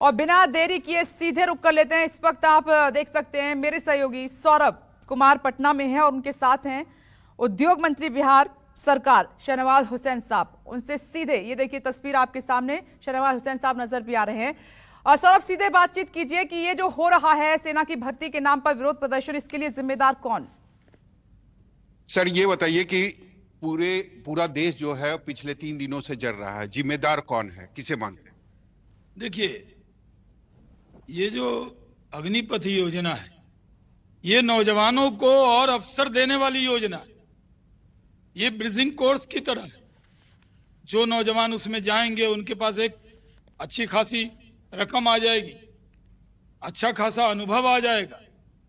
और बिना देरी किए सीधे रुक कर लेते हैं। इस वक्त आप देख सकते हैं मेरे सहयोगी सौरभ कुमार पटना में हैं और उनके साथ हैं उद्योग मंत्री बिहार सरकार शहनवाज हुसैन साहब। उनसे सीधे ये देखिए तस्वीर आपके सामने, शहनवाज हुसैन साहब नजर भी आ रहे हैं। और सौरभ सीधे बातचीत कीजिए कि ये जो हो रहा है सेना की भर्ती के नाम पर विरोध प्रदर्शन, इसके लिए जिम्मेदार कौन? सर ये बताइए कि पूरा देश जो है पिछले 3 दिनों से जल रहा है, जिम्मेदार कौन है, किसे मानते हैं? देखिए, ये जो अग्निपथ योजना है ये नौजवानों को और अवसर देने वाली योजना है। ये ब्रिजिंग कोर्स की तरह है। जो नौजवान उसमें जाएंगे उनके पास एक अच्छी खासी रकम आ जाएगी, अच्छा खासा अनुभव आ जाएगा,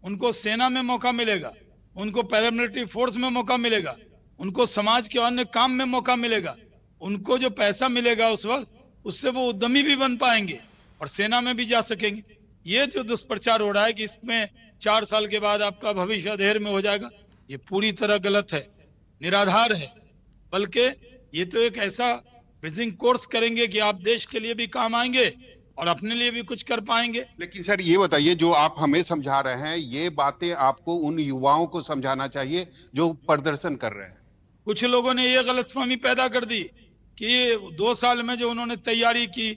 उनको सेना में मौका मिलेगा, उनको पैरामिलिट्री फोर्स में मौका मिलेगा, उनको समाज के अन्य काम में मौका मिलेगा, उनको जो पैसा मिलेगा उस वक्त उससे वो उद्यमी भी बन पाएंगे और सेना में भी जा सकेंगे। ये जो दुष्प्रचार हो रहा है कि इसमें 4 साल के बाद आपका भविष्य अंधेर में हो जाएगा, ये पूरी तरह गलत है, निराधार है। बल्कि ये तो एक ऐसा ब्रिजिंग कोर्स करेंगे कि आप देश के लिए भी काम आएंगे और अपने लिए भी कुछ कर पाएंगे। लेकिन सर ये बताइए, जो आप हमें समझा रहे हैं ये बातें आपको उन युवाओं को समझाना चाहिए जो प्रदर्शन कर रहे हैं। कुछ लोगों ने ये गलतफहमी पैदा कर दी कि 2 साल में जो उन्होंने तैयारी की,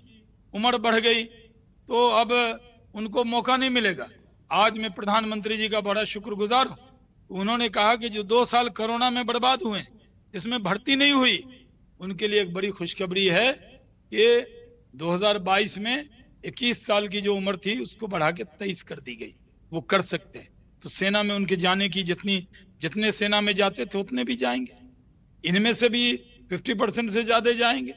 उम्र बढ़ गई तो अब उनको मौका नहीं मिलेगा। आज मैं प्रधानमंत्री जी का बड़ा शुक्रगुजार हूं। उन्होंने कहा कि जो 2 साल कोरोना में बर्बाद हुए, इसमें भर्ती नहीं हुई, उनके लिए एक बड़ी खुशखबरी है कि 2022 में 21 साल की जो उम्र थी उसको बढ़ा के 23 कर दी गई। वो कर सकते हैं। तो सेना में उनके जाने की जितने सेना में जाते थे उतने भी जाएंगे। इनमें से भी 50% से ज्यादा जाएंगे,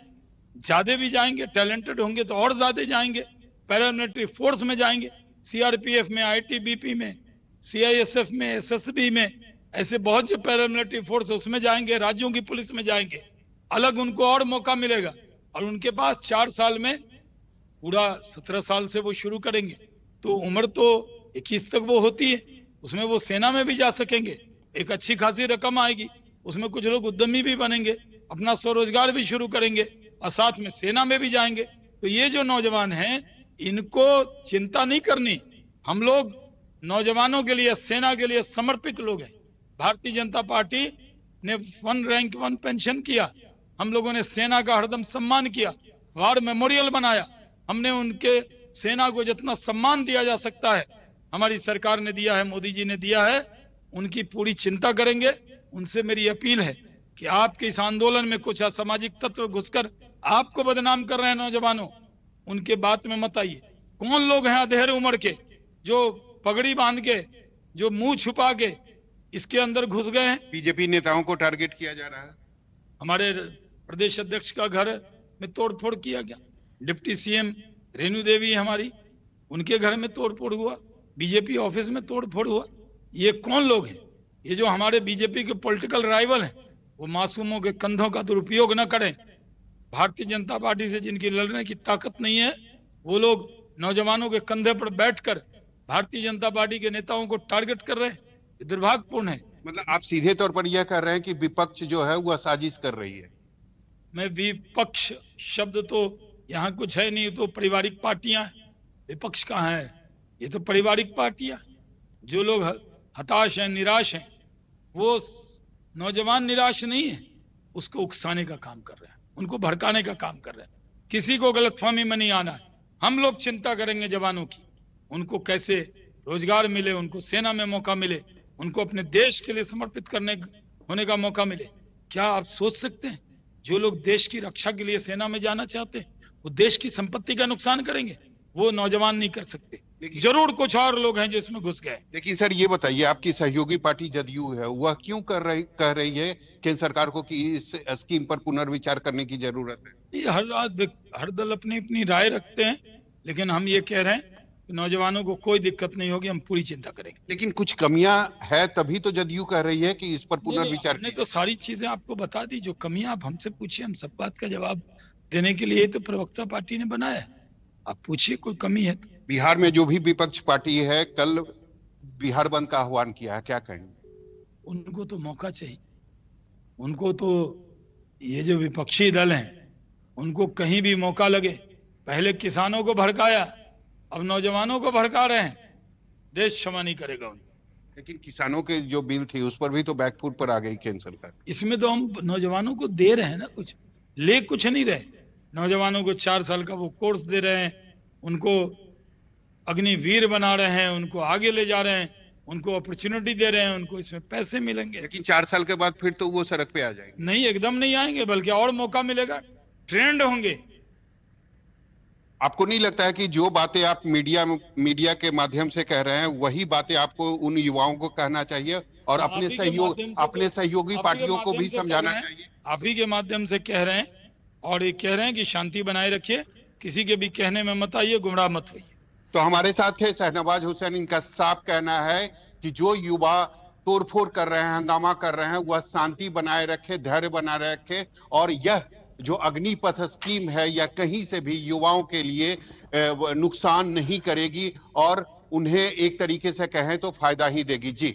ज्यादा भी जाएंगे, टैलेंटेड होंगे तो और ज्यादा जाएंगे। पैरामिलिट्री फोर्स में जाएंगे, सीआरपीएफ में, आईटीबीपी में, सीआईएसएफ में, एसएसबी में, ऐसे बहुत जो पैरामिलिट्री फोर्स उसमें जाएंगे, राज्यों की पुलिस में जाएंगे। अलग उनको और मौका मिलेगा और उनके पास 4 साल में पूरा 17 साल से वो शुरू करेंगे तो उम्र तो 21 तक वो होती है। उसमें वो सेना में भी जा सकेंगे, एक अच्छी खासी रकम आएगी, उसमें कुछ लोग उद्यमी भी बनेंगे, अपना स्वरोजगार भी शुरू करेंगे और साथ में सेना में भी जाएंगे। तो ये जो नौजवान हैं इनको चिंता नहीं करनी। हम लोग नौजवानों के लिए, सेना के लिए समर्पित लोग हैं। भारतीय जनता पार्टी ने 1 रैंक 1 पेंशन किया, हम लोगों ने सेना का हरदम सम्मान किया, वार मेमोरियल बनाया। हमने उनके सेना को जितना सम्मान दिया जा सकता है हमारी सरकार ने दिया है, मोदी जी ने दिया है। उनकी पूरी चिंता करेंगे। उनसे मेरी अपील है कि आपके इस आंदोलन में कुछ असामाजिक तत्व घुसकर आपको बदनाम कर रहे हैं नौजवानों, उनके बात में मत आइए। कौन लोग हैं अधेड़ उम्र के जो पगड़ी बांध के, जो मुंह छुपा के इसके अंदर घुस गए हैं? बीजेपी नेताओं को टारगेट किया जा रहा है। हमारे प्रदेश अध्यक्ष का घर में तोड़फोड़ किया गया, डिप्टी सीएम रेणु देवी हमारी, उनके घर में तोड़फोड़ हुआ, बीजेपी ऑफिस में तोड़फोड़ हुआ। ये कौन लोग हैं? ये जो हमारे बीजेपी के पॉलिटिकल राइवल हैं, वो मासूमों के कंधों का दुरुपयोग न करें। भारतीय जनता पार्टी से जिनकी लड़ने की ताकत नहीं है वो लोग नौजवानों के कंधे पर बैठकर भारतीय जनता पार्टी के नेताओं को टारगेट कर रहे हैं। ये दुर्भाग्यपूर्ण है। मतलब आप सीधे तौर पर यह कह रहे हैं कि विपक्ष जो है वह साजिश कर रही है? मैं विपक्ष शब्द तो यहाँ कुछ है नहीं, तो पारिवारिक पार्टियां हैं। विपक्ष कहाँ है? ये तो पारिवारिक पार्टियां। जो लोग हताश हैं, निराश हैं, वो नौजवान निराश नहीं है, उसको उकसाने का काम कर रहे हैं, उनको भड़काने का काम कर रहे हैं। किसी को गलतफहमी में नहीं आना है। हम लोग चिंता करेंगे जवानों की, उनको कैसे रोजगार मिले, उनको सेना में मौका मिले, उनको अपने देश के लिए समर्पित होने का मौका मिले। क्या आप सोच सकते हैं जो लोग देश की रक्षा के लिए सेना में जाना चाहते हैं वो देश की संपत्ति का नुकसान करेंगे? वो नौजवान नहीं कर सकते। जरूर कुछ और लोग हैं जो इसमें घुस गए। लेकिन सर ये बताइए, आपकी सहयोगी पार्टी जदयू है, वह क्यों कह रही है केंद्र सरकार को कि इस स्कीम पर पुनर्विचार करने की जरूरत है? हर दल अपनी अपनी राय रखते हैं, लेकिन हम ये कह रहे हैं कि नौजवानों को कोई दिक्कत नहीं होगी, हम पूरी चिंता करेंगे। लेकिन कुछ कमियां है तभी तो जदयू कह रही है कि इस पर पुनर्विचार। हमने तो सारी चीजें आपको बता दी। जो कमियां आप हमसे पूछिए, हम सब बात का जवाब देने के लिए तो प्रवक्ता पार्टी ने बनाया है। आप पूछिए कोई कमी है तो। बिहार में जो भी विपक्ष पार्टी है कल बिहार बंद का आह्वान किया है, क्या कहेंगे? उनको तो मौका चाहिए। उनको तो, ये जो विपक्षी दल हैं उनको कहीं भी मौका लगे। पहले किसानों को भड़काया, अब नौजवानों को भड़का रहे हैं, देश क्षमा नहीं करेगा उन्हें। लेकिन किसानों के जो बिल थी उस पर भी तो बैकफुट पर आ गई केंद्र सरकार। इसमें तो हम नौजवानों को दे रहे हैं ना, कुछ ले कुछ नहीं रहे। नौजवानों को 4 साल का वो कोर्स दे रहे हैं, उनको अग्निवीर बना रहे हैं, उनको आगे ले जा रहे हैं, उनको अपॉर्चुनिटी दे रहे हैं, उनको इसमें पैसे मिलेंगे। लेकिन 4 साल के बाद फिर तो वो सड़क पे आ जाएंगे। नहीं, एकदम नहीं आएंगे, बल्कि और मौका मिलेगा, ट्रेंड होंगे। आपको नहीं लगता है कि जो बातें आप मीडिया के माध्यम से कह रहे हैं वही बातें आपको उन युवाओं को कहना चाहिए और अपने सहयोगी पार्टियों को भी समझाना चाहिए? आप ही के माध्यम से कह रहे हैं, और ये कह रहे हैं कि शांति बनाए रखिए, किसी के भी कहने में मत आइए, गुमराह मत होइए। तो हमारे साथ थे शहनवाज हुसैन। इनका साफ कहना है कि जो युवा तोड़फोड़ कर रहे हैं, हंगामा कर रहे हैं, वह शांति बनाए रखे, धैर्य बनाए रखे, और यह जो अग्निपथ स्कीम है या कहीं से भी युवाओं के लिए नुकसान नहीं करेगी और उन्हें एक तरीके से कहें तो फायदा ही देगी। जी।